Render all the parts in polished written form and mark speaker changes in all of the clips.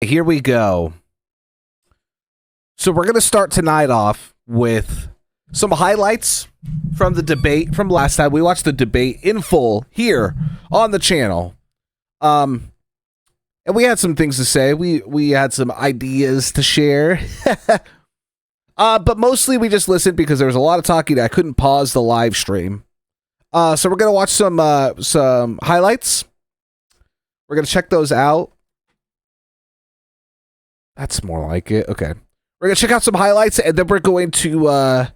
Speaker 1: Here we go. So we're going to start tonight off with some highlights from the debate from last time. We watched the debate in full here on the channel. And we had some things to say. We had some ideas to share. But mostly we just listened because there was a lot of talking that I couldn't pause the live stream. So we're going to watch some highlights. We're going to check those out. That's more like it. Okay. We're going to check out some highlights, and then we're going to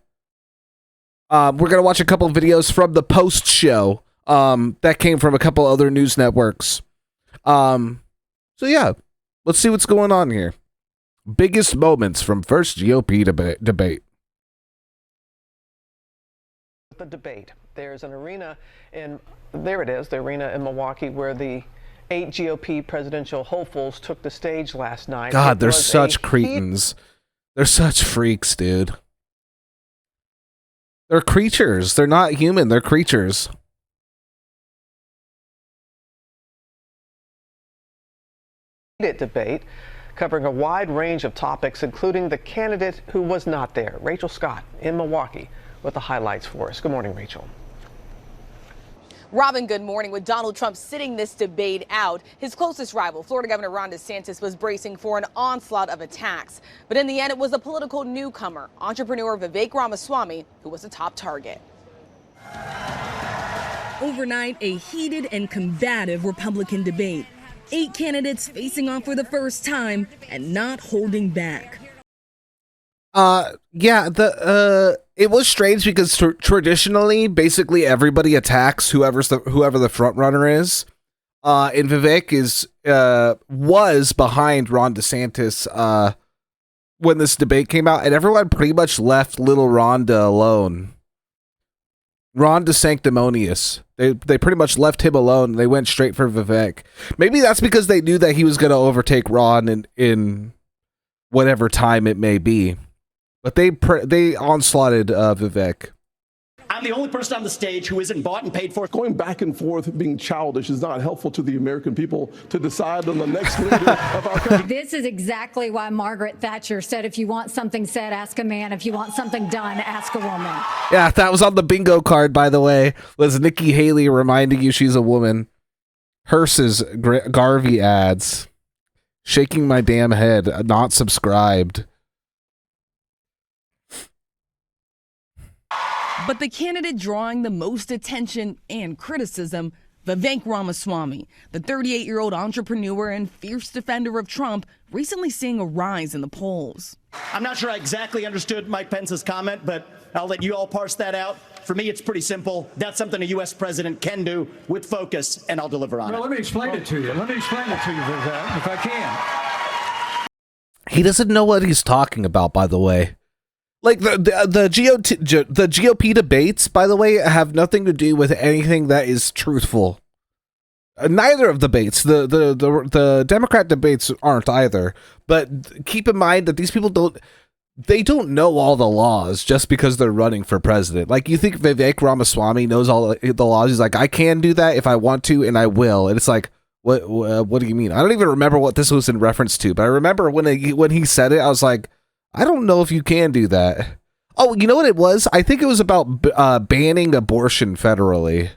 Speaker 1: watch a couple of videos from the post show that came from a couple other news networks. So yeah, let's see what's going on here. Biggest moments from first GOP debate.
Speaker 2: The debate. There's an arena there it is, the arena in Milwaukee where the 8 GOP presidential hopefuls took the stage last night.
Speaker 1: God, they're such cretins. They're such freaks, dude. They're creatures. They're not human. They're creatures.
Speaker 2: Debate covering a wide range of topics, including the candidate who was not there, Rachel Scott in Milwaukee, with the highlights for us. Good morning, Rachel.
Speaker 3: Robin, good morning. With Donald Trump sitting this debate out, his closest rival, Florida Governor Ron DeSantis, was bracing for an onslaught of attacks. But in the end, it was a political newcomer, entrepreneur Vivek Ramaswamy, who was the top target.
Speaker 4: Overnight, a heated and combative Republican debate. 8 candidates facing off for the first time and not holding back.
Speaker 1: Yeah, it was strange because traditionally, basically everybody attacks whoever the front runner is. And Vivek was behind Ron DeSantis when this debate came out, and everyone pretty much left little Rhonda alone. Ron DeSanctimonious. They pretty much left him alone. They went straight for Vivek. Maybe that's because they knew that he was going to overtake Ron in whatever time it may be. But they onslaughted Vivek.
Speaker 5: I'm the only person on the stage who isn't bought and paid for.
Speaker 6: Going back and forth being childish is not helpful to the American people to decide on the next leader of our country.
Speaker 7: This is exactly why Margaret Thatcher said, if you want something said, ask a man. If you want something done, ask a woman.
Speaker 1: Yeah, that was on the bingo card, by the way, was Nikki Haley reminding you she's a woman. Hearse's Garvey ads. Shaking my damn head. Not subscribed.
Speaker 4: But the candidate drawing the most attention and criticism, Vivek Ramaswamy, the 38-year-old entrepreneur and fierce defender of Trump, recently seeing a rise in the polls.
Speaker 5: I'm not sure I exactly understood Mike Pence's comment, but I'll let you all parse that out. For me, it's pretty simple. That's something a U.S. president can do with focus, and I'll deliver on it.
Speaker 8: Let me explain it to you. Vivek, if I can.
Speaker 1: He doesn't know what he's talking about, by the way. Like the GOP debates, by the way, have nothing to do with anything that is truthful. Neither of the debates, the Democrat debates aren't either. But keep in mind that these people don't know all the laws just because they're running for president. Like, you think Vivek Ramaswamy knows all the laws? He's like, I can do that if I want to, and I will. And it's like, what do you mean? I don't even remember what this was in reference to, but I remember when he said it, I was like, I don't know if you can do that. Oh, you know what it was? I think it was about banning abortion federally.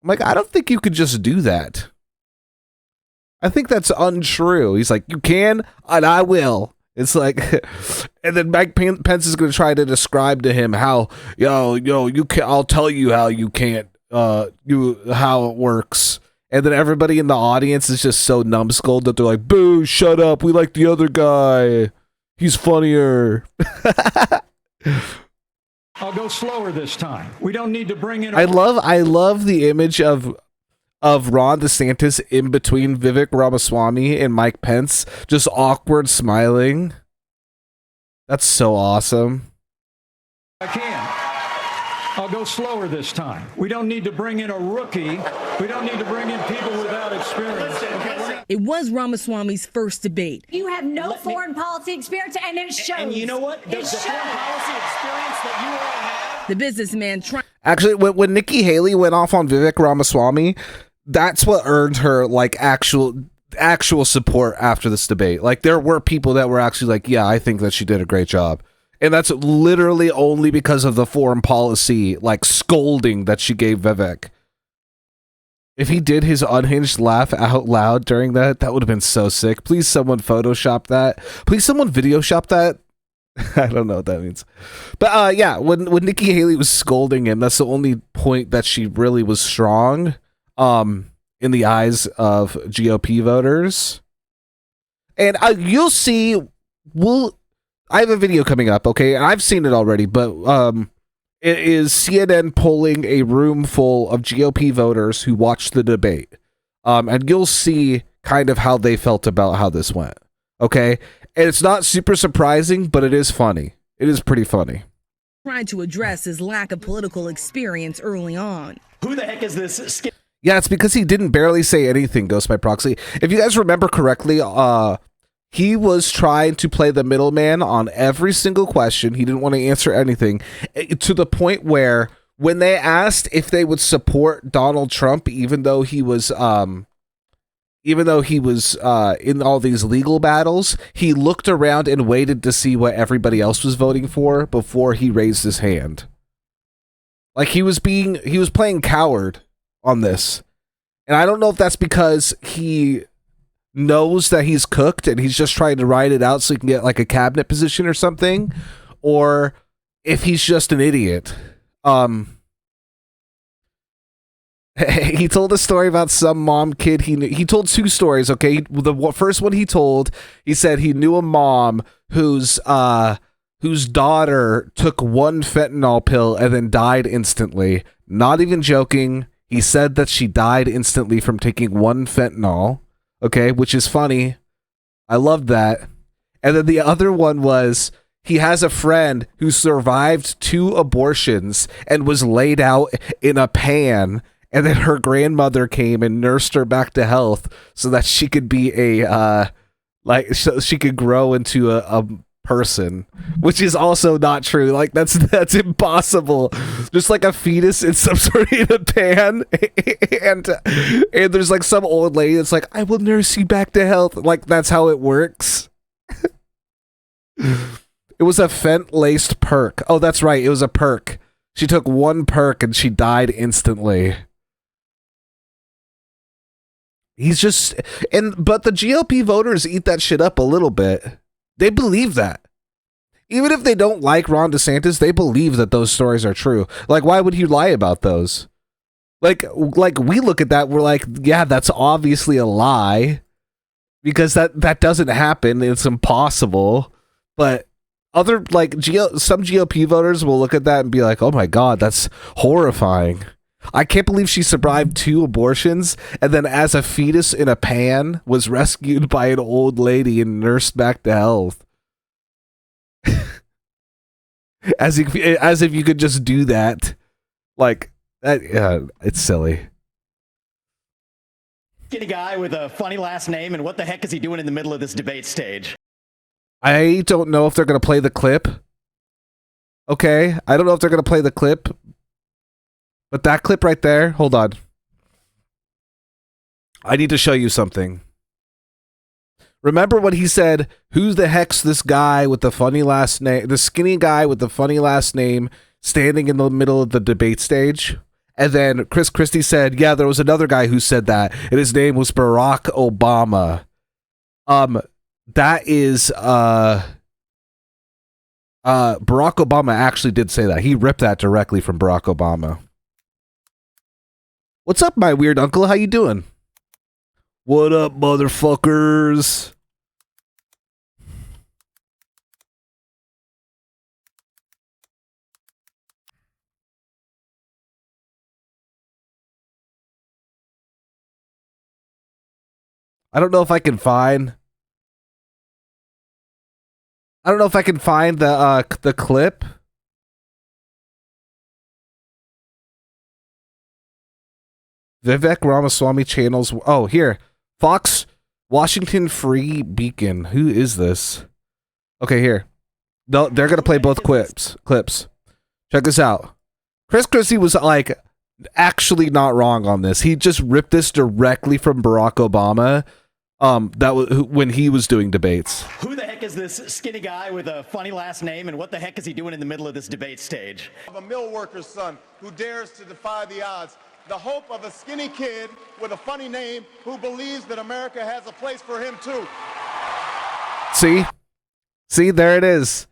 Speaker 1: I'm like, I don't think you could just do that. I think that's untrue. He's like, you can, and I will. It's like, and then Mike Pence is going to try to describe to him how, you can. I'll tell you how you can't, how it works. And then everybody in the audience is just so numbskulled that they're like, boo, shut up. We like the other guy. He's funnier.
Speaker 8: I'll go slower this time. We don't need to bring in.
Speaker 1: I love the image of Ron DeSantis in between Vivek Ramaswamy and Mike Pence, just awkward smiling. That's so awesome.
Speaker 8: I can. I'll go slower this time. We don't need to bring in a rookie. We don't need to bring in people without experience.
Speaker 4: It was Ramaswamy's first debate.
Speaker 7: You have no foreign policy experience, and it shows.
Speaker 5: And you know what? The foreign policy experience that you all have.
Speaker 4: The businessman trying.
Speaker 1: Actually, when Nikki Haley went off on Vivek Ramaswamy, that's what earned her like actual actual support after this debate. Like, there were people that were actually like, yeah, I think that she did a great job. And that's literally only because of the foreign policy, like, scolding that she gave Vivek. If he did his unhinged laugh out loud during that, that would have been so sick. Please someone Photoshop that. Please someone Videoshop that. I don't know what that means. But yeah, when Nikki Haley was scolding him, that's the only point that she really was strong in the eyes of GOP voters. And you'll see, I have a video coming up, okay? And I've seen it already, but it is CNN polling a room full of GOP voters who watched the debate. And you'll see kind of how they felt about how this went, okay? And it's not super surprising, but it is funny. It is pretty funny.
Speaker 4: Tried to address his lack of political experience early on.
Speaker 5: Who the heck is this?
Speaker 1: Yeah, it's because he didn't barely say anything, Ghost by Proxy. If you guys remember correctly, he was trying to play the middleman on every single question. He didn't want to answer anything, to the point where when they asked if they would support Donald Trump, even though he was in all these legal battles, he looked around and waited to see what everybody else was voting for before he raised his hand. Like, he was playing coward on this. And I don't know if that's because he knows that he's cooked and he's just trying to ride it out so he can get like a cabinet position or something, or if he's just an idiot. He told a story about some mom kid he knew. He told two stories, okay? The first one he said he knew a mom whose daughter took one fentanyl pill and then died instantly. Not even joking. He said that she died instantly from taking one fentanyl. Okay, which is funny. I loved that. And then the other one was he has a friend who survived 2 abortions and was laid out in a pan, and then her grandmother came and nursed her back to health so that she could be so she could grow into a person, which is also not true. Like, that's impossible. Just like a fetus in some sort of a pan, and there's like some old lady that's like, I will nurse you back to health. Like, that's how it works. It was a fent-laced perk. Oh, that's right, it was a perk. She took one perk and she died instantly. But the GOP voters eat that shit up a little bit. They believe that. Even if they don't like Ron DeSantis, they believe that those stories are true. Like, why would he lie about those? Like we look at that, we're like, yeah, that's obviously a lie. Because that doesn't happen. It's impossible. But some GOP voters will look at that and be like, oh my God, that's horrifying. I can't believe she survived 2 abortions and then as a fetus in a pan was rescued by an old lady and nursed back to health. as if you could just do that. Like, that, yeah, it's silly.
Speaker 5: Skinny guy with a funny last name, and what the heck is he doing in the middle of this debate stage?
Speaker 1: I don't know if they're going to play the clip. Okay, I don't know if they're going to play the clip. But that clip right there, hold on. I need to show you something. Remember when he said, who the heck's this guy with the funny last name, the skinny guy with the funny last name standing in the middle of the debate stage? And then Christie said, yeah, there was another guy who said that, and his name was Barack Obama. That is, Barack Obama actually did say that. He ripped that directly from Barack Obama. What's up, my weird uncle? How you doing? What up, motherfuckers? I don't know if I can find the clip. Vivek Ramaswamy channels. Oh, here. Fox Washington Free Beacon. Who is this? Okay, here. No, they're going to play both clips. Check this out. Christie was like actually not wrong on this. He just ripped this directly from Barack Obama. That was when he was doing debates.
Speaker 5: Who the heck is this skinny guy with a funny last name, and what the heck is he doing in the middle of this debate stage?
Speaker 9: Of a mill worker's son who dares to defy the odds. The hope of a skinny kid with a funny name who believes that America has a place for him too.
Speaker 1: See, there it is.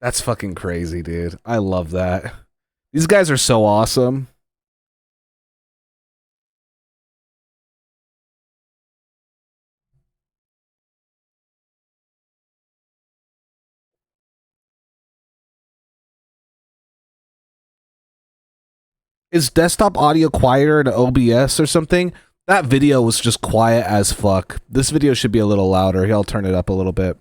Speaker 1: That's fucking crazy, dude. I love that. These guys are so awesome. Is desktop audio quieter in OBS or something? That video was just quiet as fuck. This video should be a little louder. Here, I'll turn it up a little bit.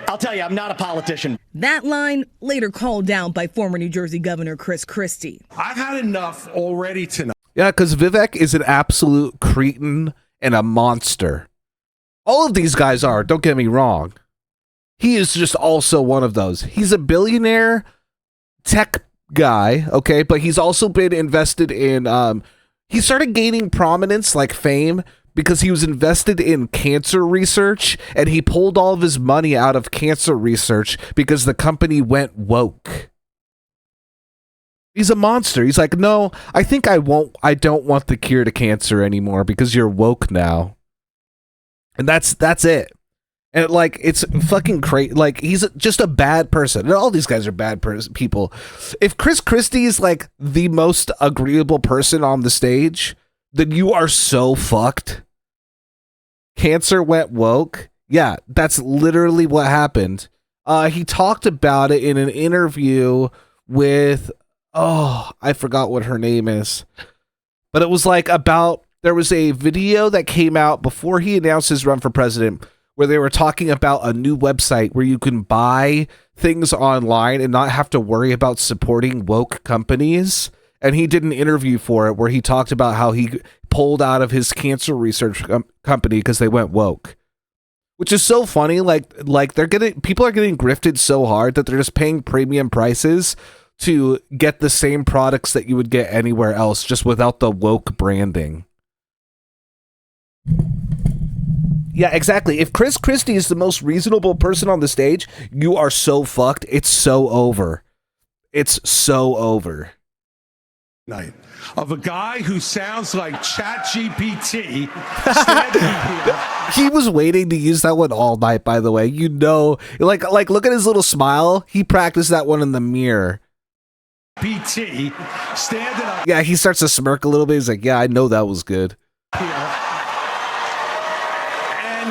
Speaker 5: I'll tell you, I'm not a politician.
Speaker 4: That line later called out by former New Jersey Governor Chris Christie.
Speaker 10: I've had enough already tonight.
Speaker 1: Yeah, because Vivek is an absolute cretin and a monster. All of these guys are, don't get me wrong. He is just also one of those. He's a billionaire tech guy, okay, but he's also been invested in, he started gaining prominence, like fame, because he was invested in cancer research, and he pulled all of his money out of cancer research because the company went woke. He's a monster. He's like, no, I think I don't want the cure to cancer anymore because you're woke now. And that's it. And like, it's fucking crazy. Like, he's just a bad person. And all these guys are bad people. If Chris Christie is like the most agreeable person on the stage, then you are so fucked. Cancer went woke. Yeah, that's literally what happened. He talked about it in an interview with, I forgot what her name is. But it was like there was a video that came out before he announced his run for president where they were talking about a new website where you can buy things online and not have to worry about supporting woke companies. And he did an interview for it where he talked about how he pulled out of his cancer research company because they went woke, which is so funny. Like people are getting grifted so hard that they're just paying premium prices to get the same products that you would get anywhere else, just without the woke branding. Yeah, exactly. If Chris Christie is the most reasonable person on the stage, you are so fucked. It's so over. It's so over.
Speaker 10: Night of a guy who sounds like ChatGPT standing here.
Speaker 1: He was waiting to use that one all night, by the way. You know, like look at his little smile. He practiced that one in the mirror.
Speaker 10: PT standing up.
Speaker 1: Yeah, he starts to smirk a little bit. He's like, yeah, I know that was good.
Speaker 10: Here. And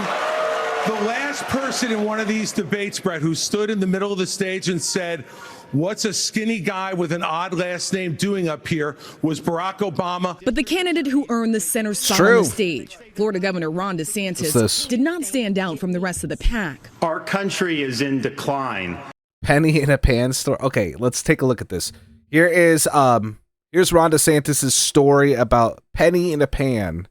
Speaker 10: the last person in one of these debates, Brett, who stood in the middle of the stage and said, "What's a skinny guy with an odd last name doing up here?" was Barack Obama.
Speaker 4: But the candidate who earned the center spot on the stage, Florida Governor Ron DeSantis, did not stand out from the rest of the pack.
Speaker 11: Our country is in decline.
Speaker 1: Penny in a pan story. Okay, let's take a look at this. Here's Ron DeSantis' story about penny in a pan.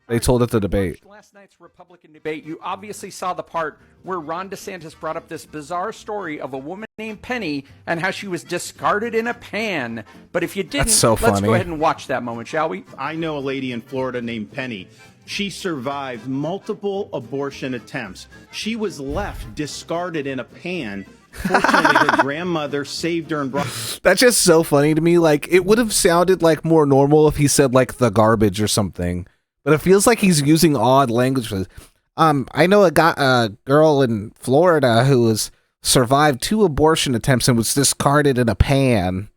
Speaker 1: They told at the debate.
Speaker 12: Last night's Republican debate, you obviously saw the part where Ron DeSantis brought up this bizarre story of a woman named Penny and how she was discarded in a pan. But if you didn't,
Speaker 1: That's so funny.
Speaker 12: Let's go ahead and watch that moment, shall we?
Speaker 11: I know a lady in Florida named Penny. She survived multiple abortion attempts. She was left discarded in a pan. Fortunately, her grandmother saved her and brought.
Speaker 1: That's just so funny to me. Like, it would have sounded like more normal if he said like the garbage or something. But it feels like he's using odd language for this. I know a girl in Florida who has survived 2 abortion attempts and was discarded in a pan.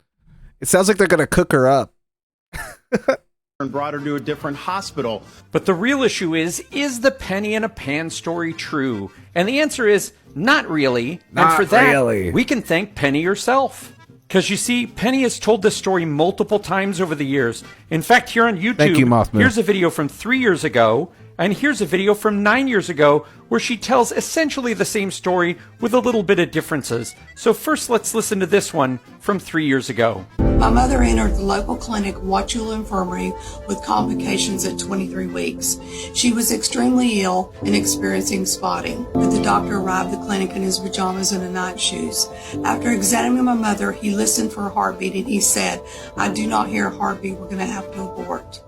Speaker 1: It sounds like they're going to cook her up.
Speaker 11: And brought her to a different hospital.
Speaker 12: But the real issue is the penny in a pan story true? And the answer is not really.
Speaker 1: Not
Speaker 12: and for that,
Speaker 1: really.
Speaker 12: We can thank Penny herself. Because you see, Penny has told this story multiple times over the years. In fact, here on YouTube,
Speaker 1: Thank you, Mothman.
Speaker 12: Here's a video from 3 years ago, and here's a video from 9 years ago, where she tells essentially the same story with a little bit of differences. So first, let's listen to this one from 3 years ago.
Speaker 13: My mother entered the local clinic, Wauchula Infirmary, with complications at 23 weeks. She was extremely ill and experiencing spotting, but the doctor arrived at the clinic in his pajamas and night shoes. After examining my mother, he listened for her heartbeat and he said, "I do not hear a heartbeat. We're going to have to abort."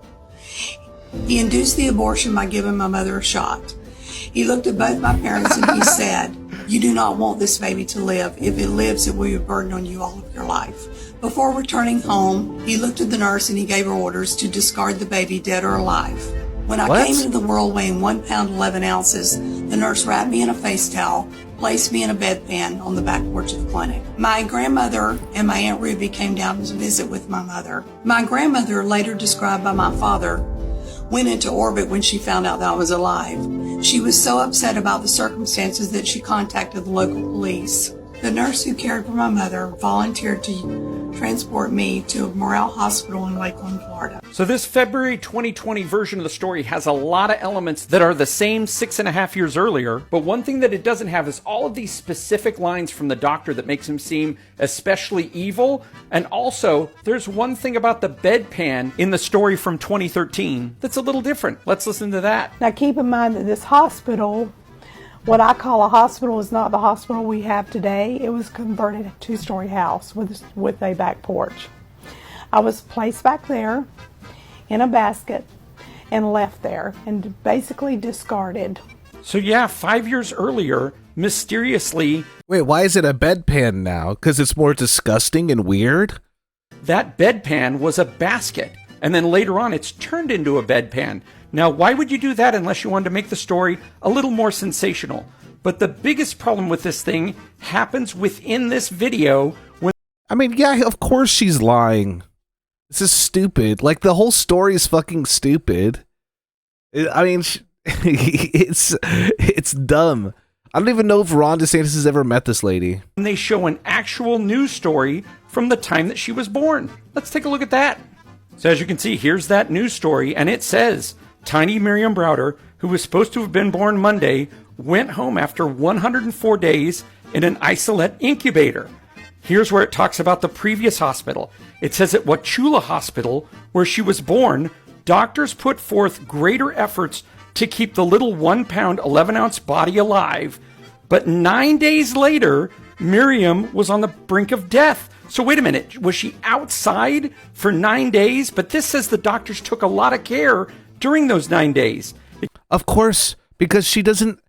Speaker 13: He induced the abortion by giving my mother a shot. He looked at both my parents and he said, "You do not want this baby to live. If it lives, it will be a burden on you all of your life." Before returning home, he looked at the nurse and he gave her orders to discard the baby, dead or alive. When I came into the world weighing 1 pound 11 ounces, the nurse wrapped me in a face towel, placed me in a bedpan on the back porch of the clinic. My grandmother and my Aunt Ruby came down to visit with my mother. My grandmother, later described by my father, went into orbit when she found out that I was alive. She was so upset about the circumstances that she contacted the local police. The nurse who cared for my mother volunteered to transport me to Morale Hospital in Lakeland, Florida.
Speaker 12: So this February 2020 version of the story has a lot of elements that are the same 6.5 years earlier, but one thing that it doesn't have is all of these specific lines from the doctor that makes him seem especially evil. And also, there's one thing about the bedpan in the story from 2013 that's a little different. Let's listen to that.
Speaker 14: Now keep in mind that this hospital, what I call a hospital, is not the hospital we have today. It was converted a 2-story house with a back porch. I was placed back there in a basket and left there and basically discarded.
Speaker 12: So yeah, 5 years earlier, mysteriously...
Speaker 1: Wait, why is it a bedpan now? Because it's more disgusting and weird?
Speaker 12: That bedpan was a basket, and then later on it's turned into a bedpan. Now, why would you do that unless you wanted to make the story a little more sensational? But the biggest problem with this thing happens within this video when...
Speaker 1: I mean, yeah, of course she's lying. This is stupid. Like, the whole story is fucking stupid. I mean, it's dumb. I don't even know if Ron DeSantis has ever met this lady.
Speaker 12: And they show an actual news story from the time that she was born. Let's take a look at that. So as you can see, here's that news story, and it says... Tiny Miriam Browder, who was supposed to have been born Monday, went home after 104 days in an isolate incubator. Here's where it talks about the previous hospital. It says at Wauchula Hospital, where she was born, doctors put forth greater efforts to keep the little 1 pound 11 ounce body alive. But 9 days later, Miriam was on the brink of death. So wait a minute, was she outside for 9 days? But this says the doctors took a lot of care during those 9 days.
Speaker 1: Of course, because she doesn't...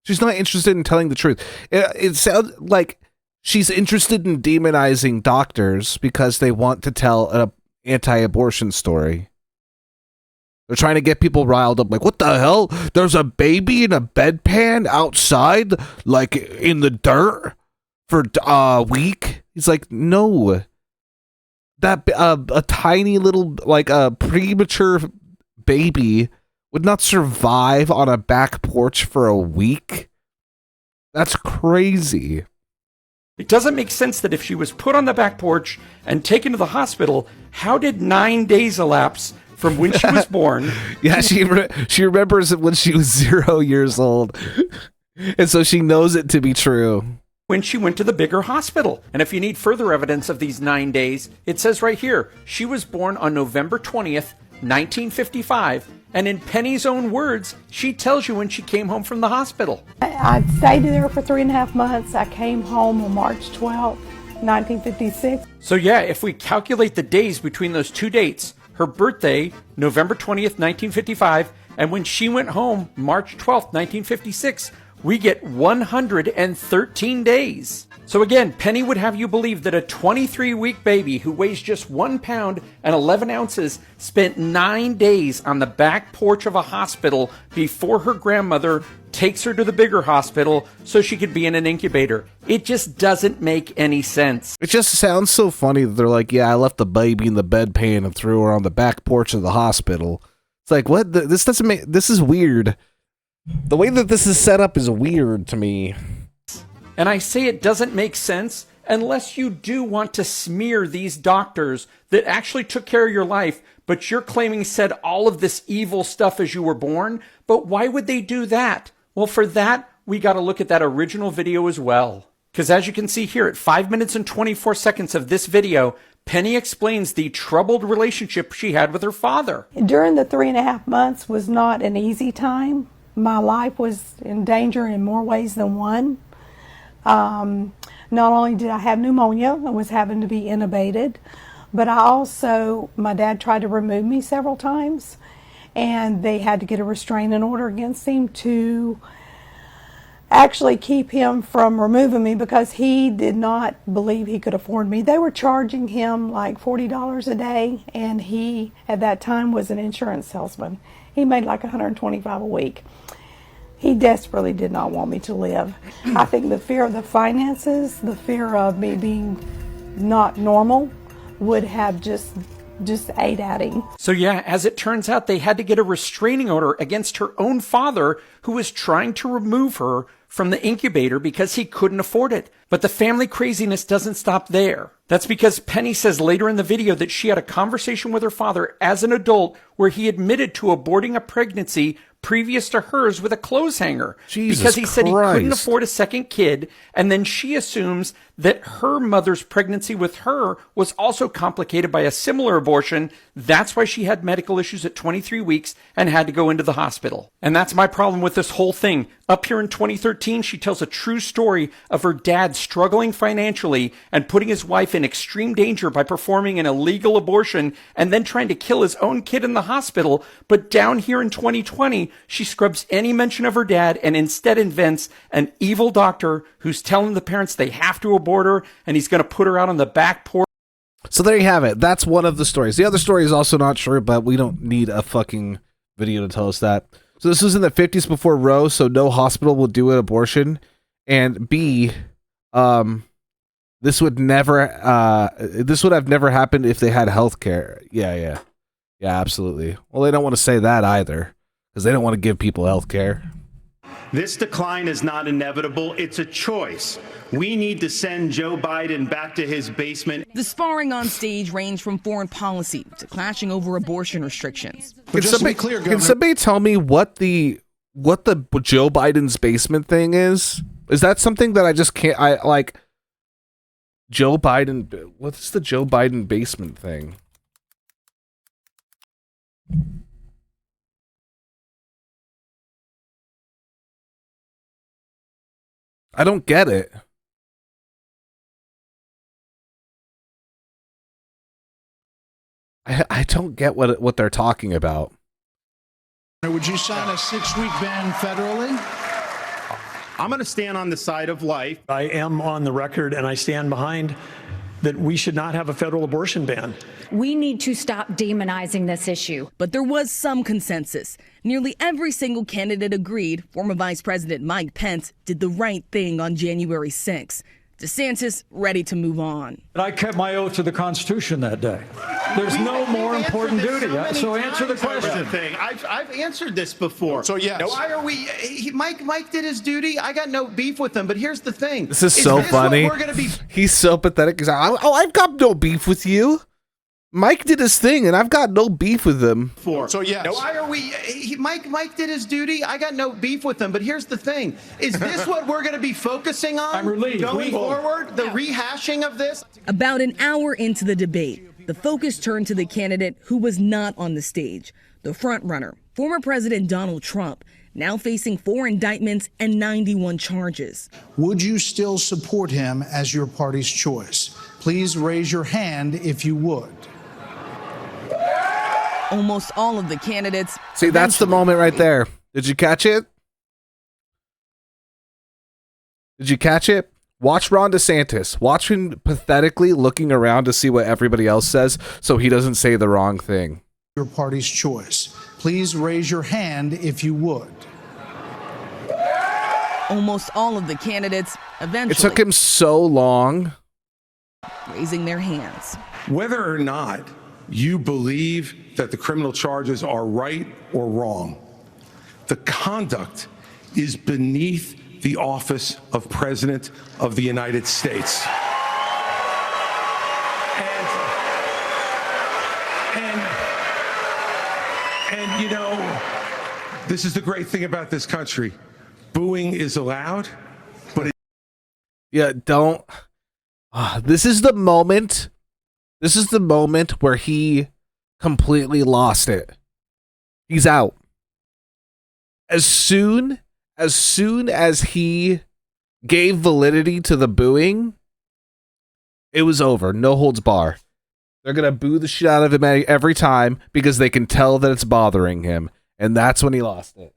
Speaker 1: She's not interested in telling the truth. It sounds like she's interested in demonizing doctors because they want to tell an anti-abortion story. They're trying to get people riled up. Like, what the hell? There's a baby in a bedpan outside, like in the dirt for a week? He's like, no. That a tiny little, like a premature baby would not survive on a back porch for a week. That's crazy.
Speaker 12: It doesn't make sense that if she was put on the back porch and taken to the hospital, how did 9 days elapse from when she was born?
Speaker 1: Yeah, she remembers when she was 0 years old. And so she knows it to be true.
Speaker 12: When she went to the bigger hospital. And if you need further evidence of these 9 days, it says right here, she was born on November 20th, 1955. And in Penny's own words, she tells you when she came home from the hospital.
Speaker 14: I stayed there for 3.5 months. I came home on March 12th, 1956.
Speaker 12: So yeah, if we calculate the days between those two dates, her birthday, November 20th, 1955, and when she went home, March 12th, 1956, we get 113 days. So again, Penny would have you believe that a 23-week baby who weighs just 1 pound and 11 ounces spent 9 days on the back porch of a hospital before her grandmother takes her to the bigger hospital so she could be in an incubator. It just doesn't make any sense.
Speaker 1: It just sounds so funny that they're like, yeah, I left the baby in the bedpan and threw her on the back porch of the hospital. It's like, what? This doesn't make... This is weird. The way that this is set up is weird to me.
Speaker 12: And I say it doesn't make sense unless you do want to smear these doctors that actually took care of your life, but you're claiming said all of this evil stuff as you were born. But why would they do that? Well, for that, we got to look at that original video as well. Because as you can see here at 5 minutes and 24 seconds of this video, Penny explains the troubled relationship she had with her father.
Speaker 14: During the 3.5 months was not an easy time. My life was in danger in more ways than one. Not only did I have pneumonia, I was having to be intubated, But my dad tried to remove me several times, and they had to get a restraining order against him to actually keep him from removing me because he did not believe he could afford me. They were charging him like $40 a day, and he at that time was an insurance salesman. He made like $125 a week. He desperately did not want me to live. I think the fear of the finances, the fear of me being not normal would have just ate at him.
Speaker 12: So yeah, as it turns out, they had to get a restraining order against her own father, who was trying to remove her from the incubator because he couldn't afford it. But the family craziness doesn't stop there. That's because Penny says later in the video that she had a conversation with her father as an adult where he admitted to aborting a pregnancy previous to hers with a clothes hanger.
Speaker 1: Jesus
Speaker 12: because he said he couldn't
Speaker 1: Christ.
Speaker 12: afford a second kid, and then she assumes that her mother's pregnancy with her was also complicated by a similar abortion. That's why she had medical issues at 23 weeks and had to go into the hospital. And that's my problem with this whole thing. Up here in 2013, she tells a true story of her dad struggling financially and putting his wife in extreme danger by performing an illegal abortion and then trying to kill his own kid in the hospital. But down here in 2020, she scrubs any mention of her dad and instead invents an evil doctor who's telling the parents they have to abort her, and he's going to put her out on the back porch.
Speaker 1: So there you have it. That's one of the stories. The other story is also not true, but we don't need a fucking video to tell us that. So this was in the 50s before Roe, so no hospital will do an abortion. And B, this would have never happened if they had health care. Yeah, absolutely. Well, they don't want to say that either, because they don't want to give people health care.
Speaker 11: This decline is not inevitable. It's a choice. We need to send Joe Biden back to his basement.
Speaker 4: The sparring on stage ranged from foreign policy to clashing over abortion restrictions.
Speaker 1: Can somebody tell me what the Joe Biden's basement thing is? Is that something that I just can't? I like Joe Biden. What's the Joe Biden basement thing? I don't get it. I don't get what they're talking about.
Speaker 15: Would you sign a 6-week ban federally?
Speaker 11: I'm going to stand on the side of life.
Speaker 16: I am on the record, and I stand behind that we should not have a federal abortion ban.
Speaker 7: We need to stop demonizing this issue.
Speaker 4: But there was some consensus. Nearly every single candidate agreed former Vice President Mike Pence did the right thing on January 6th. DeSantis ready to move on.
Speaker 8: And I kept my oath to the Constitution that day. There's no more important duty. So answer the question.
Speaker 11: I've answered this before.
Speaker 15: So yes.
Speaker 11: Why are we? Mike did his duty. I got no beef with him. But here's the thing.
Speaker 1: This is so funny. He's so pathetic. He's like, oh, I've got no beef with you. Mike did his thing, and I've got no beef with him.
Speaker 15: So yes.
Speaker 11: Why are we? Mike did his duty. I got no beef with him. But here's the thing: is this what we're going to be focusing on
Speaker 8: I'm relieved.
Speaker 11: going forward? The rehashing of this.
Speaker 4: About an hour into the debate, the focus turned to the candidate who was not on the stage, the frontrunner, former President Donald Trump, now facing 4 indictments and 91 charges.
Speaker 15: Would you still support him as your party's choice? Please raise your hand if you would.
Speaker 4: Almost all of the candidates.
Speaker 1: See, that's the moment right there. Did you catch it? Did you catch it? Watch Ron DeSantis. Watch him pathetically looking around to see what everybody else says so he doesn't say the wrong thing.
Speaker 15: Your party's choice. Please raise your hand if you would.
Speaker 4: Almost all of the candidates eventually.
Speaker 1: It took him so long.
Speaker 4: Raising their hands.
Speaker 10: Whether or not you believe that the criminal charges are right or wrong, the conduct is beneath the office of President of the United States. And you know, this is the great thing about this country. Booing is allowed, but
Speaker 1: yeah, don't. This is the moment. This is the moment where he completely lost it. He's out. As soon as he gave validity to the booing, it was over. No holds bar. They're going to boo the shit out of him every time because they can tell that it's bothering him. And that's when he lost it.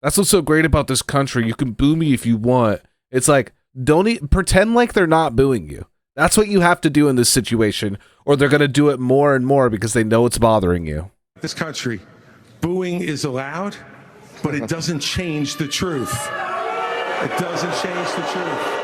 Speaker 1: That's what's so great about this country. You can boo me if you want. It's like, don't pretend like they're not booing you. That's what you have to do in this situation, or they're going to do it more and more because they know it's bothering you.
Speaker 10: This country, booing is allowed, but it doesn't change the truth. It doesn't change the truth.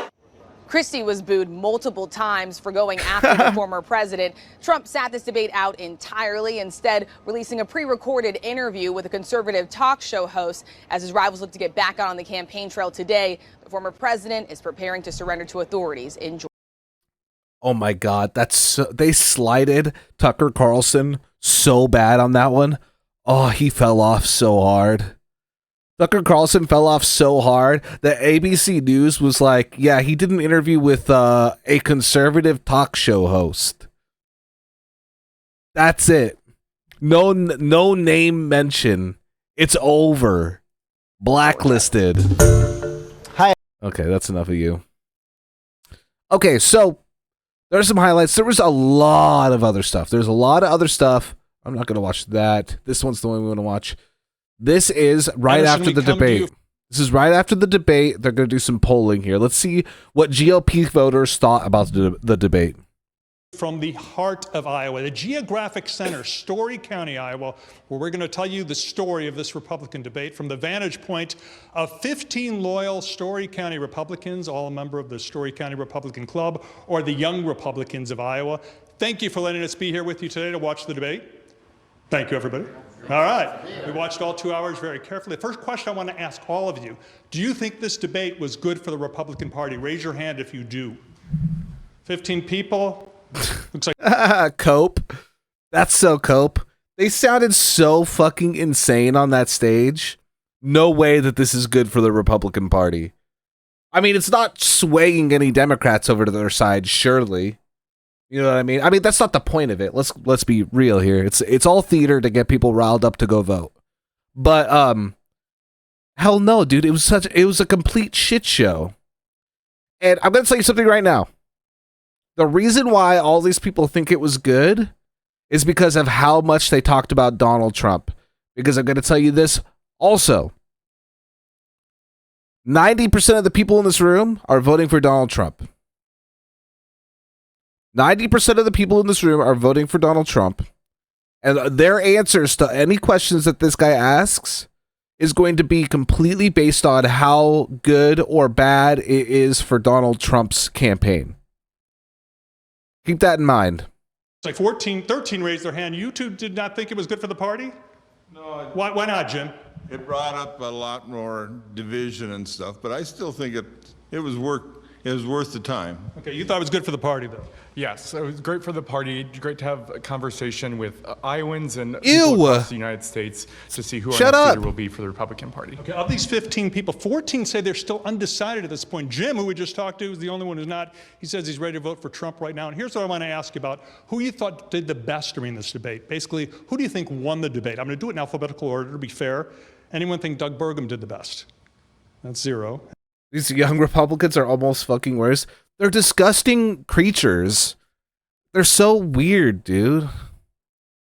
Speaker 3: Christie was booed multiple times for going after the former president. Trump sat this debate out entirely, instead releasing a pre-recorded interview with a conservative talk show host. As his rivals look to get back out on the campaign trail today, the former president is preparing to surrender to authorities in Georgia.
Speaker 1: Oh my God, they slighted Tucker Carlson so bad on that one. Oh, he fell off so hard. Tucker Carlson fell off so hard that ABC News was like, yeah, he did an interview with a conservative talk show host. That's it. No name mention. It's over. Blacklisted.
Speaker 17: Hi.
Speaker 1: Okay, that's enough of you. Okay, so there's some highlights. There was a lot of other stuff. There's a lot of other stuff. I'm not going to watch that. This one's the one we want to watch. This is right after the debate. This is right after the debate. They're going to do some polling here. Let's see what GOP voters thought about the debate.
Speaker 18: From the heart of Iowa, the geographic center, Story County, Iowa, where we're going to tell you the story of this Republican debate from the vantage point of 15 loyal Story County Republicans, all a member of the Story County Republican Club, or the Young Republicans of Iowa. Thank you for letting us be here with you today to watch the debate. Thank you, everybody. All right. We watched all 2 hours very carefully. The first question I want to ask all of you, do you think this debate was good for the Republican Party? Raise your hand if you do. 15 people. Looks like
Speaker 1: Cope. That's so Cope. They sounded so fucking insane on that stage. No way that this is good for the Republican Party. I mean, it's not swaying any Democrats over to their side, surely. You know what I mean? I mean, that's not the point of it. Let's be real here. It's all theater to get people riled up to go vote. But hell no, dude. It was a complete shit show. And I'm gonna tell you something right now. The reason why all these people think it was good is because of how much they talked about Donald Trump. Because I'm gonna tell you this also. 90% of the people in this room are voting for Donald Trump. 90% of the people in this room are voting for Donald Trump, and their answers to any questions that this guy asks is going to be completely based on how good or bad it is for Donald Trump's campaign. Keep that in mind.
Speaker 18: like 13 raised their hand. You two did not think it was good for the party?
Speaker 19: No.
Speaker 18: Why not, Jim?
Speaker 19: It brought up a lot more division and stuff, but I still think it was worth the time.
Speaker 18: Okay, you thought it was good for the party, though.
Speaker 20: Yes, it was great for the party. Great to have a conversation with Iowans and people across the United States to see who our next leader will be for the Republican Party.
Speaker 18: Okay, of these 15 people, 14 say they're still undecided at this point. Jim, who we just talked to, is the only one who's not. He says he's ready to vote for Trump right now. And here's what I want to ask you about. Who you thought did the best during this debate? Basically, who do you think won the debate? I'm going to do it in alphabetical order to be fair. Anyone think Doug Burgum did the best? That's 0.
Speaker 1: These young Republicans are almost fucking worse. They're disgusting creatures. They're so weird, dude.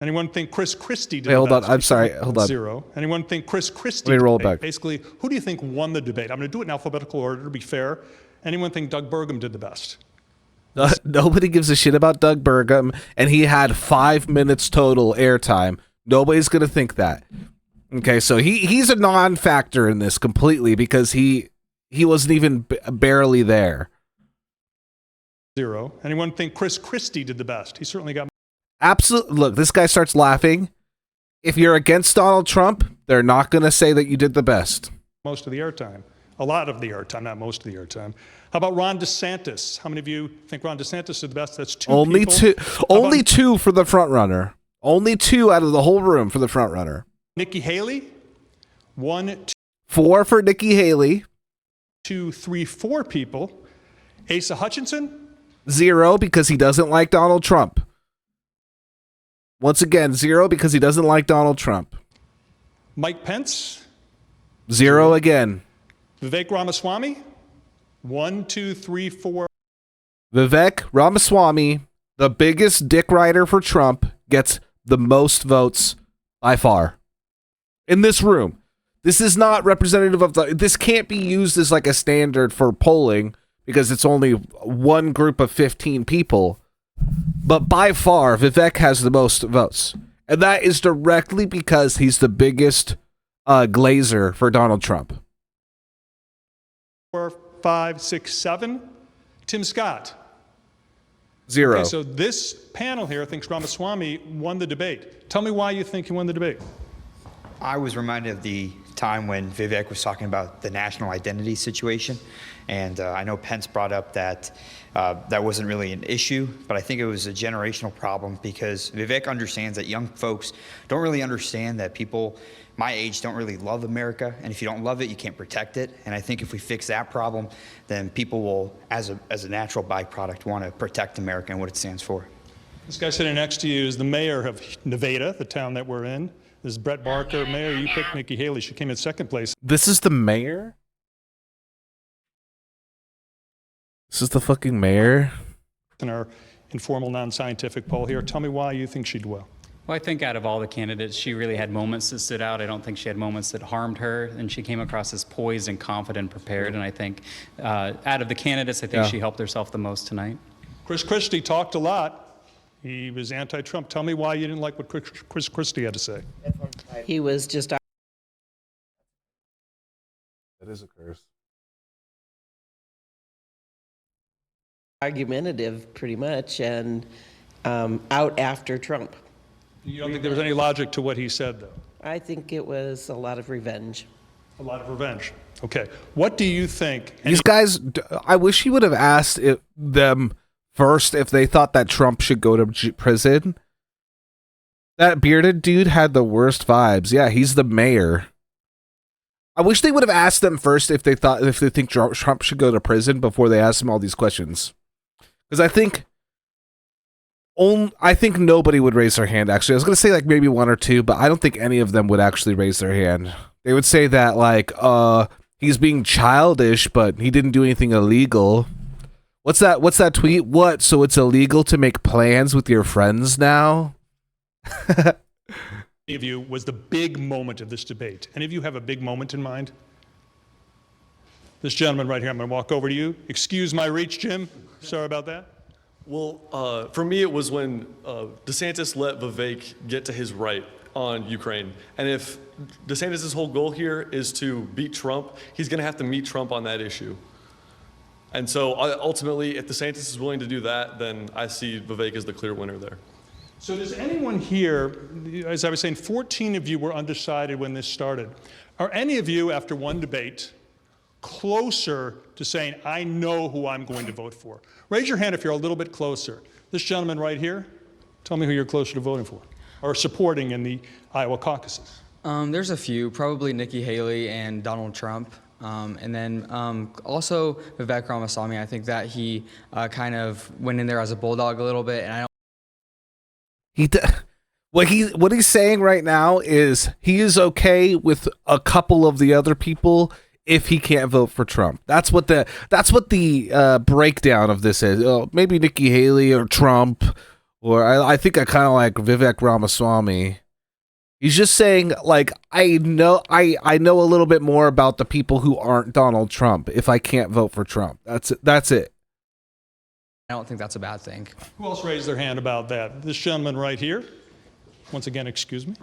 Speaker 18: Anyone think Chris Christie did
Speaker 1: Wait, hold
Speaker 18: the best?
Speaker 1: on. I'm sorry. Hold on.
Speaker 18: 0. Anyone think Chris Christie
Speaker 1: Let me
Speaker 18: did
Speaker 1: roll
Speaker 18: the
Speaker 1: it
Speaker 18: debate?
Speaker 1: back.
Speaker 18: Basically, who do you think won the debate? I'm going to do it in alphabetical order to be fair. Anyone think Doug Burgum did the best?
Speaker 1: Nobody gives a shit about Doug Burgum, and he had 5 minutes total airtime. Nobody's going to think that. Okay, so he's a non-factor in this completely because he wasn't even barely there.
Speaker 18: 0. Anyone think Chris Christie did the best? He certainly got.
Speaker 1: Absolutely. Look, this guy starts laughing. If you're against Donald Trump, they're not going to say that you did the best.
Speaker 18: Most of the airtime. A lot of the airtime, not most of the airtime. How about Ron DeSantis? How many of you think Ron DeSantis did the best? That's 2
Speaker 1: Only
Speaker 18: people.
Speaker 1: two. Only 2 for the front runner. Only 2 out of the whole room for the front runner.
Speaker 18: Nikki Haley? 1, 2,
Speaker 1: 4 for Nikki Haley.
Speaker 18: 2, 3, 4 people. Asa Hutchinson?
Speaker 1: 0 because he doesn't like Donald Trump. Once again, 0 because he doesn't like Donald Trump.
Speaker 18: Mike Pence?
Speaker 1: 0 again.
Speaker 18: Vivek Ramaswamy? 1, 2, 3, 4.
Speaker 1: Vivek Ramaswamy, the biggest dick rider for Trump, gets the most votes by far in this room. This is not representative of this can't be used as like a standard for polling because it's only one group of 15 people. But by far, Vivek has the most votes. And that is directly because he's the biggest glazer for Donald Trump.
Speaker 18: 4, 5, 6, 7. Tim Scott.
Speaker 1: 0.
Speaker 18: Okay, so this panel here thinks Ramaswamy won the debate. Tell me why you think he won the debate.
Speaker 17: I was reminded of the time when Vivek was talking about the national identity situation. And I know Pence brought up that that wasn't really an issue, but I think it was a generational problem because Vivek understands that young folks don't really understand that people my age don't really love America. And if you don't love it, you can't protect it. And I think if we fix that problem, then people will, as a natural byproduct, want to protect America and what it stands for.
Speaker 18: This guy sitting next to you is the mayor of Nevada, the town that we're in. This is Brett Barker. Mayor, you picked Nikki Haley. She came in second place.
Speaker 1: This is the mayor? This is the fucking mayor?
Speaker 18: In our informal, non-scientific poll here, tell me why you think she'd well.
Speaker 21: Well, I think out of all the candidates, she really had moments that stood out. I don't think she had moments that harmed her, and she came across as poised and confident, prepared. And I think out of the candidates, I think she helped herself the most tonight.
Speaker 18: Christie talked a lot. He was anti-Trump. Tell me why you didn't like what Christie had to say.
Speaker 22: He was just...
Speaker 1: That is a curse.
Speaker 22: Argumentative, pretty much, and out after Trump.
Speaker 18: You don't think there was any logic to what he said, though?
Speaker 22: I think it was a lot of revenge.
Speaker 18: A lot of revenge. Okay. What do you think?
Speaker 1: These guys, I wish he would have asked them first if they thought that Trump should go to prison. That bearded dude had the worst vibes. Yeah, he's the mayor. I wish they would have asked them first if they think Trump should go to prison before they asked him all these questions. Because I think nobody would raise their hand, actually. I was going to say like maybe one or two, but I don't think any of them would actually raise their hand. They would say that like, he's being childish, but he didn't do anything illegal. What's that tweet? What? So it's illegal to make plans with your friends now?
Speaker 18: Any of you was the big moment of this debate? Any of you have a big moment in mind? This gentleman right here, I'm going to walk over to you. Excuse my reach, Jim. Sorry about that.
Speaker 23: Well, for me, it was when DeSantis let Vivek get to his right on Ukraine. And if DeSantis' whole goal here is to beat Trump, he's going to have to meet Trump on that issue. And so ultimately, if DeSantis is willing to do that, then I see Vivek as the clear winner there.
Speaker 18: So does anyone here, as I was saying, 14 of you were undecided when this started. Are any of you, after one debate, closer to saying, I know who I'm going to vote for? Raise your hand if you're a little bit closer. This gentleman right here, tell me who you're closer to voting for or supporting in the Iowa caucuses.
Speaker 24: There's a few, probably Nikki Haley and Donald Trump. And then also Vivek Ramaswamy. I think that he kind of went in there as a bulldog a little bit, and I don't.
Speaker 1: What he's saying right now is he is okay with a couple of the other people if he can't vote for Trump. That's what the breakdown of this is. Oh, maybe Nikki Haley or Trump, or I think I kind of like Vivek Ramaswamy. He's just saying, like, I know a little bit more about the people who aren't Donald Trump if I can't vote for Trump. That's it.
Speaker 24: I don't think that's a bad thing.
Speaker 18: Who else raised their hand about that? This gentleman right here. Once again, excuse me.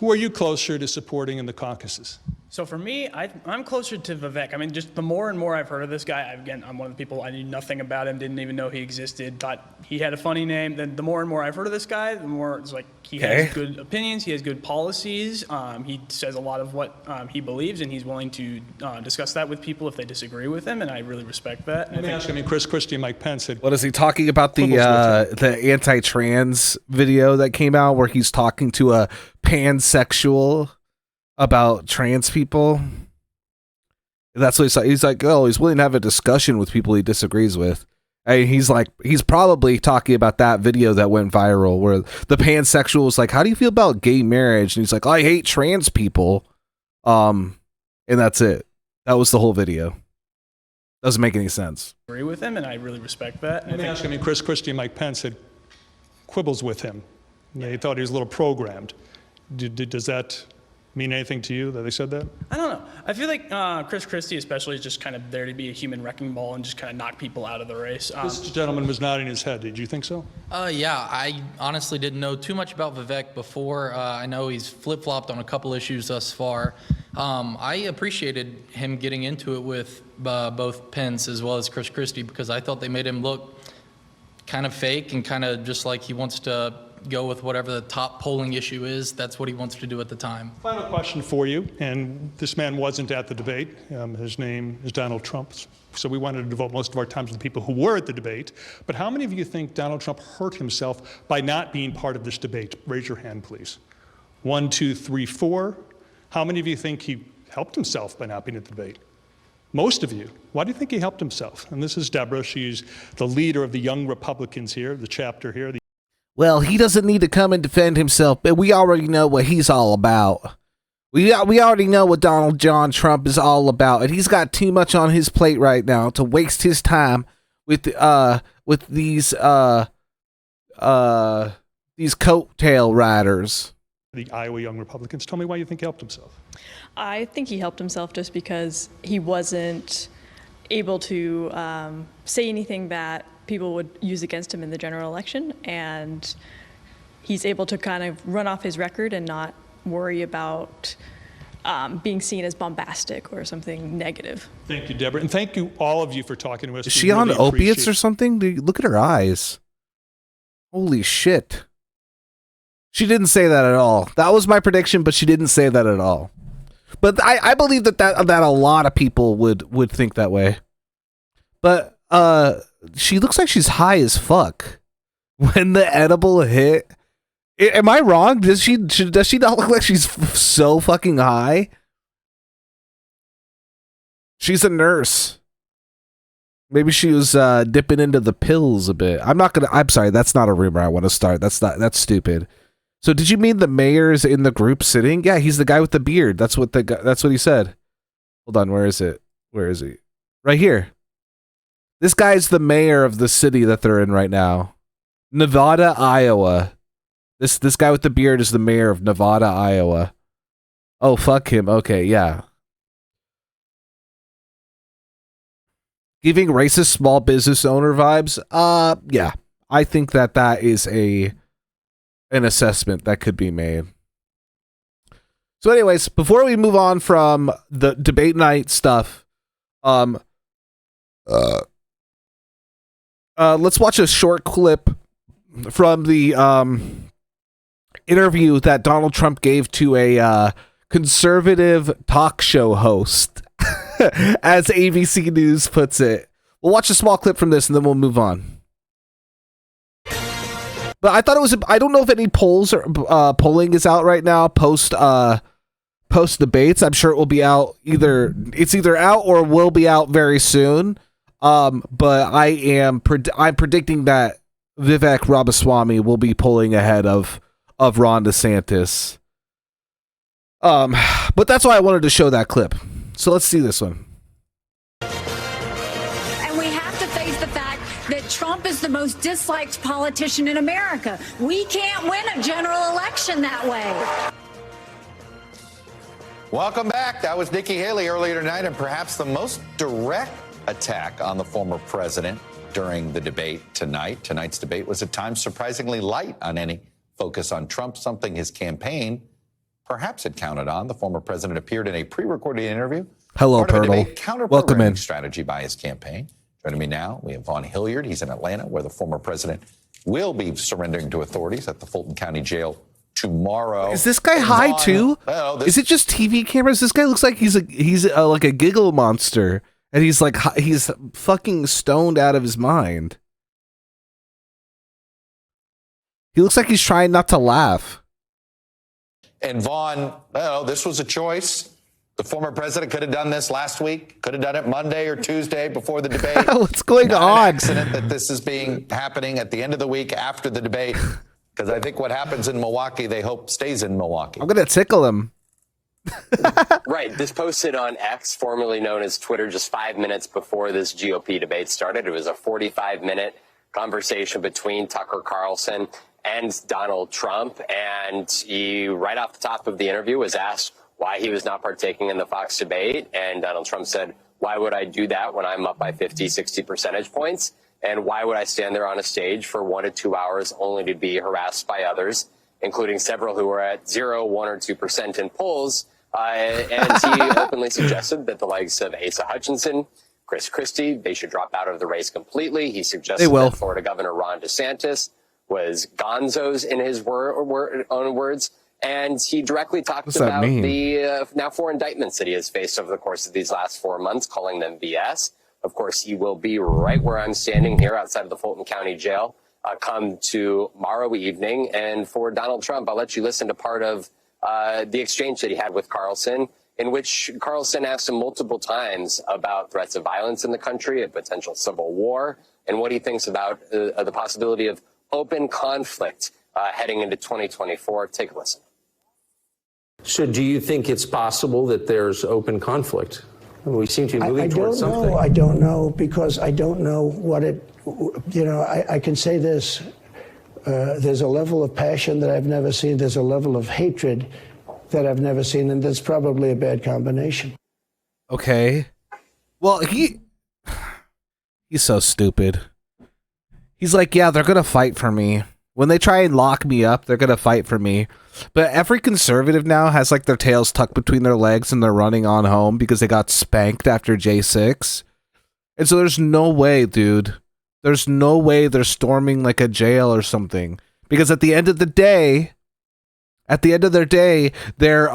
Speaker 18: Who are you closer to supporting in the caucuses?
Speaker 25: So for me, I'm closer to Vivek. I mean, just the more and more I've heard of this guy, I'm one of the people, I knew nothing about him, didn't even know he existed, thought he had a funny name. Then the more and more I've heard of this guy, the more it's like he has good opinions, he has good policies, he says a lot of what he believes, and he's willing to discuss that with people if they disagree with him, and I really respect that.
Speaker 18: Let me ask you, Christie and Mike Pence said...
Speaker 1: What is he talking about, the anti-trans video that came out where he's talking to a pansexual about trans people? That's what he's like, oh, he's willing to have a discussion with people he disagrees with. And he's probably talking about that video that went viral where the pansexual was like, how do you feel about gay marriage? And he's like, I hate trans people. And that's it. That was the whole video. Doesn't make any sense.
Speaker 25: Agree with him, and I really respect that.
Speaker 18: Let me ask you, Christie and Mike Pence had quibbles with him. They thought he was a little programmed. Does that mean anything to you that they said that?
Speaker 25: I don't know. I feel like Chris Christie especially is just kind of there to be a human wrecking ball and just kind of knock people out of the race.
Speaker 18: This gentleman was nodding his head. Did you think so?
Speaker 2: Yeah, I honestly didn't know too much about Vivek before. I know he's flip-flopped on a couple issues thus far. I appreciated him getting into it with both Pence as well as Chris Christie because I thought they made him look kind of fake and kind of just like he wants to go with whatever the top polling issue is. That's what he wants to do at the time.
Speaker 18: Final question for you, and this man wasn't at the debate. His name is Donald Trump, so we wanted to devote most of our time to the people who were at the debate. But how many of you think Donald Trump hurt himself by not being part of this debate? Raise your hand, please. 1, 2, 3, 4. How many of you think he helped himself by not being at the debate? Most of you. Why do you think he helped himself? And this is Deborah. She's the leader of the Young Republicans here, the chapter here.
Speaker 1: Well, he doesn't need to come and defend himself, but we already know what he's all about. We already know what Donald John Trump is all about, and he's got too much on his plate right now to waste his time with these coattail riders.
Speaker 18: The Iowa Young Republicans. Tell me why you think he helped himself.
Speaker 5: I think he helped himself just because he wasn't able to say anything that people would use against him in the general election, and he's able to kind of run off his record and not worry about being seen as bombastic or something negative.
Speaker 18: Thank you, Deborah, and thank you all of you for talking to us.
Speaker 1: Is she on opiates or something? Dude, look at her eyes. Holy shit. She didn't say that at all. That was my prediction, but she didn't say that at all. But I believe that a lot of people would think that way. But she looks like she's high as fuck when the edible hit. Am I wrong? Does she not look like she's so fucking high? She's a nurse. Maybe she was dipping into the pills a bit. I'm sorry, that's not a rumor I want to start. That's stupid. So did you mean the mayor's in the group sitting? Yeah, he's the guy with the beard. That's what he said. Hold on, where is it? Where is he? Right here. This guy's the mayor of the city that they're in right now. Nevada, Iowa. This guy with the beard is the mayor of Nevada, Iowa. Oh, fuck him. Okay, yeah. Giving racist small business owner vibes? Yeah. I think that is an assessment that could be made. So anyways, before we move on from the debate night stuff, let's watch a short clip from the interview that Donald Trump gave to a conservative talk show host, as ABC News puts it. We'll watch a small clip from this and then we'll move on. But I thought it was. I don't know if any polls or polling is out right now post debates. I'm sure it will be out it's either out or will be out very soon. But I'm predicting that Vivek Ramaswamy will be pulling ahead of Ron DeSantis. But that's why I wanted to show that clip. So let's see this one.
Speaker 7: And we have to face the fact that Trump is the most disliked politician in America. We can't win a general election that way.
Speaker 6: Welcome back. That was Nikki Haley earlier tonight, and perhaps the most direct attack on the former president during the debate tonight. Tonight's debate was at times surprisingly light on any focus on Trump, something his campaign perhaps had counted on. The former president appeared in a pre-recorded interview.
Speaker 1: Hello,
Speaker 6: Purtle.
Speaker 1: Welcome in.
Speaker 6: Strategy by his campaign. Joining me now, we have Vaughn Hilliard. He's in Atlanta, where the former president will be surrendering to authorities at the Fulton County Jail tomorrow.
Speaker 1: Is this guy high too? Is it just TV cameras? This guy looks like he's like a giggle monster, and he's fucking stoned out of his mind. He looks like he's trying not to laugh.
Speaker 6: And Vaughn, this was a choice. The former president could have done this last week, could have done it Monday or Tuesday before the debate.
Speaker 1: What's going
Speaker 6: Not
Speaker 1: on?
Speaker 6: An accident that this is happening at the end of the week after the debate, because I think what happens in Milwaukee, they hope stays in Milwaukee.
Speaker 1: I'm gonna tickle him.
Speaker 9: Right. This posted on X, formerly known as Twitter, just 5 minutes before this GOP debate started. It was a 45-minute conversation between Tucker Carlson and Donald Trump. And he, right off the top of the interview, was asked why he was not partaking in the Fox debate. And Donald Trump said, why would I do that when I'm up by 50, 60 percentage points? And why would I stand there on a stage for 1 to 2 hours only to be harassed by others, including several who were at 0, 1 or 2% in polls? And he openly suggested that the likes of Asa Hutchinson, Christie, they should drop out of the race completely. He suggested that Florida Governor Ron DeSantis was gonzos in his own words. And he directly talked about the now 4 indictments that he has faced over the course of these last 4 months, calling them BS. Of course, he will be right where I'm standing here outside of the Fulton County Jail come tomorrow evening. And for Donald Trump, I'll let you listen to part of the exchange that he had with Carlson, in which Carlson asked him multiple times about threats of violence in the country, a potential civil war, and what he thinks about the possibility of open conflict heading into 2024. Take a listen.
Speaker 12: So do you think it's possible that there's open conflict? We seem to be moving towards something.
Speaker 13: I don't know, because I don't know what it, I can say this. There's a level of passion that I've never seen. There's a level of hatred that I've never seen, and that's probably a bad combination.
Speaker 1: Okay. Well, he's so stupid. He's like, yeah, they're going to fight for me. When they try and lock me up, they're going to fight for me. But every conservative now has like their tails tucked between their legs and they're running on home because they got spanked after J6. And so there's no way, dude. There's no way they're storming like a jail or something. Because at the end of the day, their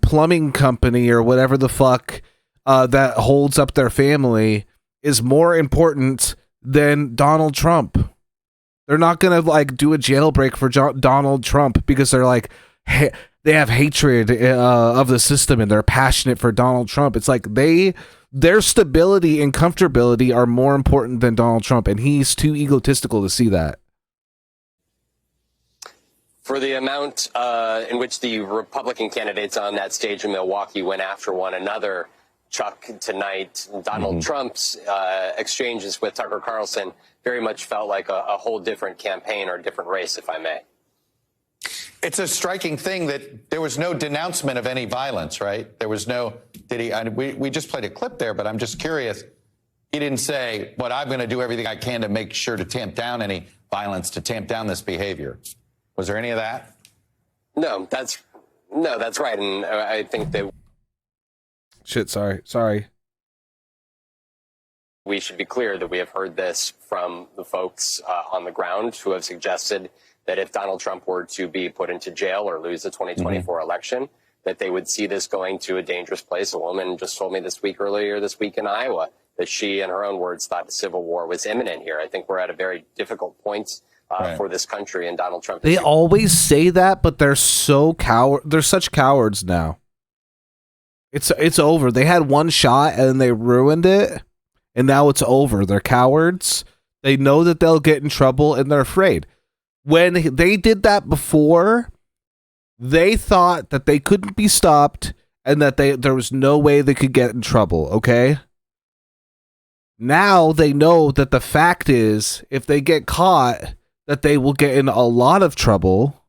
Speaker 1: plumbing company or whatever the fuck that holds up their family is more important than Donald Trump. They're not going to like do a jailbreak for Donald Trump because they're like, they have hatred of the system and they're passionate for Donald Trump. It's like their stability and comfortability are more important than Donald Trump, and he's too egotistical to see that.
Speaker 9: For the amount in which the Republican candidates on that stage in Milwaukee went after one another, Chuck, tonight, Donald Trump's exchanges with Tucker Carlson very much felt like a whole different campaign or a different race, if I may.
Speaker 6: It's a striking thing that there was no denouncement of any violence, right? There was no, we just played a clip there, but I'm just curious. He didn't say, but I'm going to do everything I can to make sure to tamp down any violence, to tamp down this behavior. Was there any of that?
Speaker 9: No, that's right. And I think that
Speaker 1: sorry.
Speaker 9: We should be clear that we have heard this from the folks on the ground who have suggested that if Donald Trump were to be put into jail or lose the 2024 election, that they would see this going to a dangerous place. A woman just told me earlier this week in Iowa that she, in her own words, thought the civil war was imminent here. I think we're at a very difficult point for this country, and Donald Trump.
Speaker 1: They always say that, but they're so they're such cowards now. It's over. They had one shot and they ruined it, and now it's over. They're cowards. They know that they'll get in trouble and they're afraid. When they did that before, they thought that they couldn't be stopped and that there was no way they could get in trouble, okay? Now they know that the fact is, if they get caught, that they will get in a lot of trouble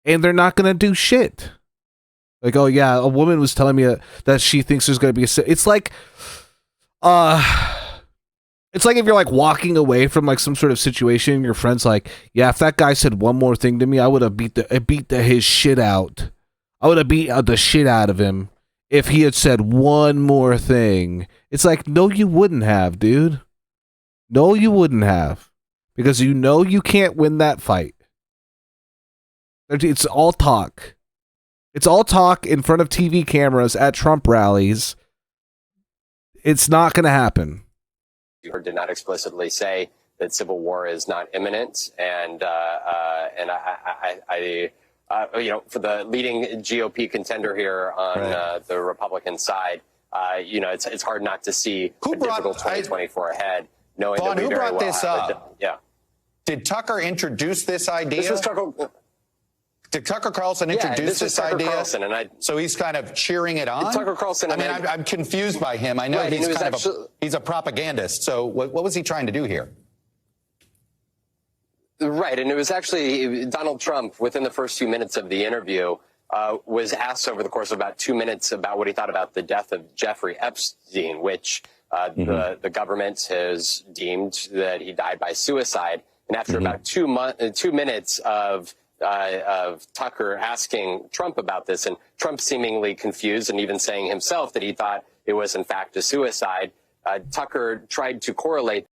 Speaker 1: and they're not going to do shit. Like, oh yeah, a woman was telling me that she thinks there's going to be it's like if you're like walking away from like some sort of situation and your friend's like, yeah, if that guy said one more thing to me, I would have beat his shit out. I would have beat the shit out of him if he had said one more thing. It's like, no, you wouldn't have, dude. No, you wouldn't have. Because you know you can't win that fight. It's all talk. It's all talk in front of TV cameras at Trump rallies. It's not going to happen.
Speaker 9: Or did not explicitly say that civil war is not imminent, and I for the leading GOP contender here on the Republican side, it's hard not to see a difficult 2024 ahead, knowing that we
Speaker 6: who
Speaker 9: very
Speaker 6: brought
Speaker 9: well
Speaker 6: this
Speaker 9: have
Speaker 6: up? Did Tucker introduce this idea?
Speaker 9: This was Tucker.
Speaker 6: Did Tucker Carlson introduce this
Speaker 9: Tucker
Speaker 6: idea?
Speaker 9: Carlson, and
Speaker 6: so he's kind of cheering it on?
Speaker 9: Tucker Carlson.
Speaker 6: I'm confused by him. I know
Speaker 9: Right,
Speaker 6: he's he's a propagandist. So what was he trying to do here?
Speaker 9: Right, and it was actually Donald Trump, within the first few minutes of the interview, was asked over the course of about 2 minutes about what he thought about the death of Jeffrey Epstein, which the government has deemed that he died by suicide. And after about 2 minutes of Tucker asking Trump about this, and Trump seemingly confused and even saying himself that he thought it was in fact a suicide, Tucker tried to correlate.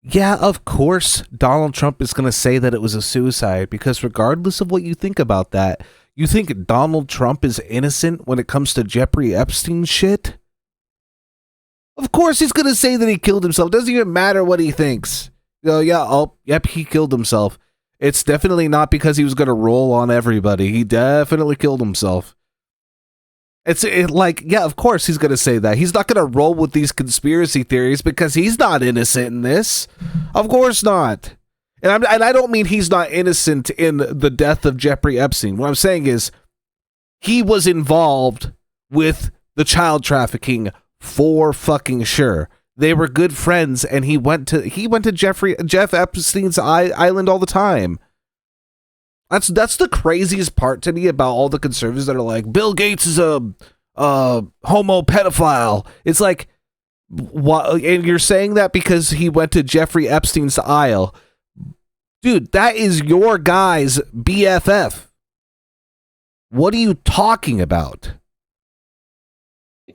Speaker 1: Yeah, of course Donald Trump is going to say that it was a suicide, because regardless of what you think about that, you think Donald Trump is innocent when it comes to Jeffrey Epstein shit? Of course he's going to say that he killed himself. Doesn't even matter what he thinks. Yep, he killed himself. It's definitely not because he was going to roll on everybody. He definitely killed himself. Yeah, of course he's going to say that. He's not going to roll with these conspiracy theories because he's not innocent in this. Of course not. And I don't mean he's not innocent in the death of Jeffrey Epstein. What I'm saying is he was involved with the child trafficking for fucking sure. They were good friends, and he went to Jeff Epstein's island all the time. That's the craziest part to me about all the conservatives that are like, Bill Gates is a homo pedophile. It's like, what? And you're saying that because he went to Jeffrey Epstein's isle. Dude, that is your guy's BFF. What are you talking about?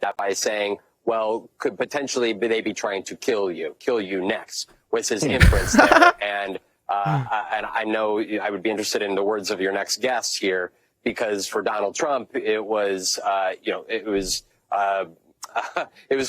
Speaker 9: That by saying, well, could potentially they be trying to kill you next, was his inference there. And I know I would be interested in the words of your next guest here, because for Donald Trump, it was it was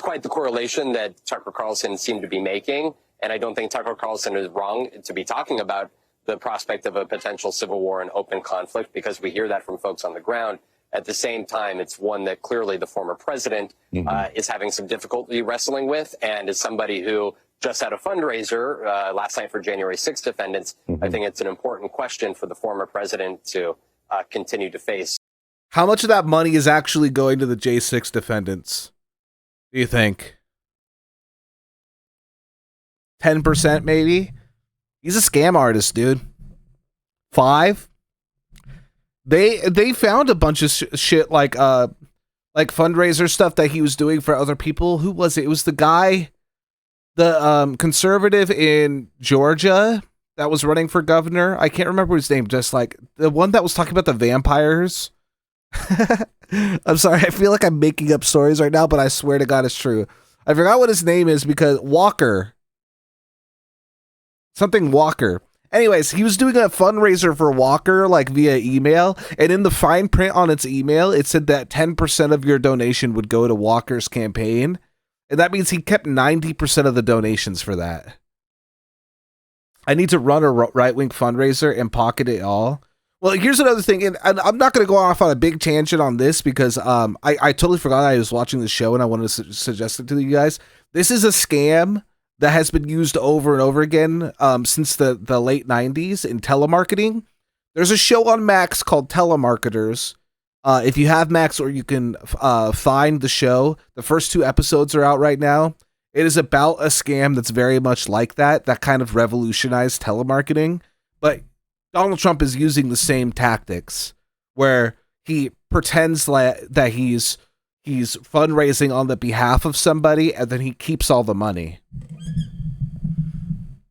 Speaker 9: quite the correlation that Tucker Carlson seemed to be making. And I don't think Tucker Carlson is wrong to be talking about the prospect of a potential civil war and open conflict, because we hear that from folks on the ground. At the same time, it's one that clearly the former president is having some difficulty wrestling with, and is somebody who just had a fundraiser last night for January 6th defendants. I think it's an important question for the former president to continue to face.
Speaker 1: How much of that money is actually going to the J6 defendants, do you think? 10% maybe? He's a scam artist, dude. 5%? They found a bunch of shit like fundraiser stuff that he was doing for other people. Who was it? It was the guy, the conservative in Georgia that was running for governor. I can't remember his name. Just like the one that was talking about the vampires. I'm sorry. I feel like I'm making up stories right now, but I swear to God it's true. I forgot what his name is because Walker. Something Walker. Anyways, he was doing a fundraiser for Walker, like via email, and in the fine print on its email, it said that 10% of your donation would go to Walker's campaign, and that means he kept 90% of the donations for that. I need to run a right-wing fundraiser and pocket it all. Well, here's another thing, and I'm not going to go off on a big tangent on this because I totally forgot I was watching the show and I wanted to suggest it to you guys. This is a scam that has been used over and over again since the late 90s in telemarketing. There's a show on Max called Telemarketers. If you have Max, or you can find the show, the first 2 episodes are out right now. It is about a scam that's very much like that kind of revolutionized telemarketing. But Donald Trump is using the same tactics where he pretends that he's fundraising on the behalf of somebody, and then he keeps all the money.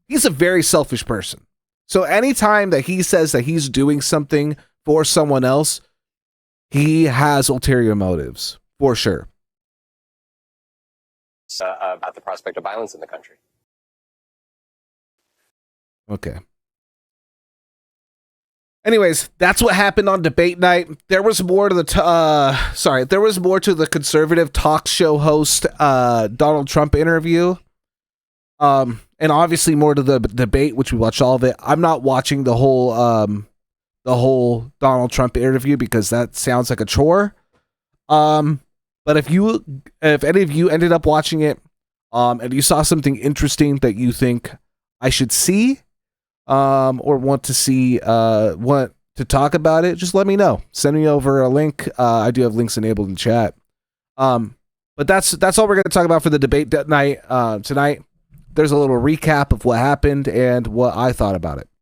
Speaker 1: He's a very selfish person. So anytime that he says that he's doing something for someone else, he has ulterior motives, for sure.
Speaker 9: About the prospect of violence in the country.
Speaker 1: Okay. Anyways, that's what happened on debate night. There was more to the conservative talk show host Donald Trump interview. And obviously more to the debate, which we watched all of it. I'm not watching the whole Donald Trump interview because that sounds like a chore. But if any of you ended up watching it, and you saw something interesting that you think I should see, or want to see, want to talk about it, just let me know. Send me over a link. I do have links enabled in chat. But that's all we're going to talk about for the debate night tonight. There's a little recap of what happened and what I thought about it.